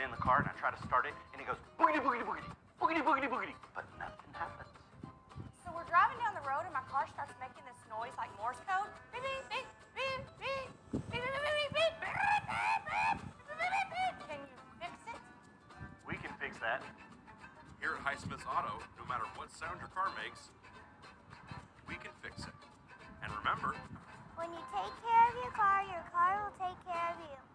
in the car and I try to start it, and it goes boogity, boogity, boogity, boogity, boogity, boogity, but nothing happens. So we're driving down the road and my car starts making this noise like Morse code. Beep, beep, beep, beep, beep, beep, beep, beep, beep, beep, beep, beep. Can you fix it? We can fix that. Here at Hysmith Auto, no matter what sound your car makes, we can fix it. And remember, when you take care of your car will take care of you.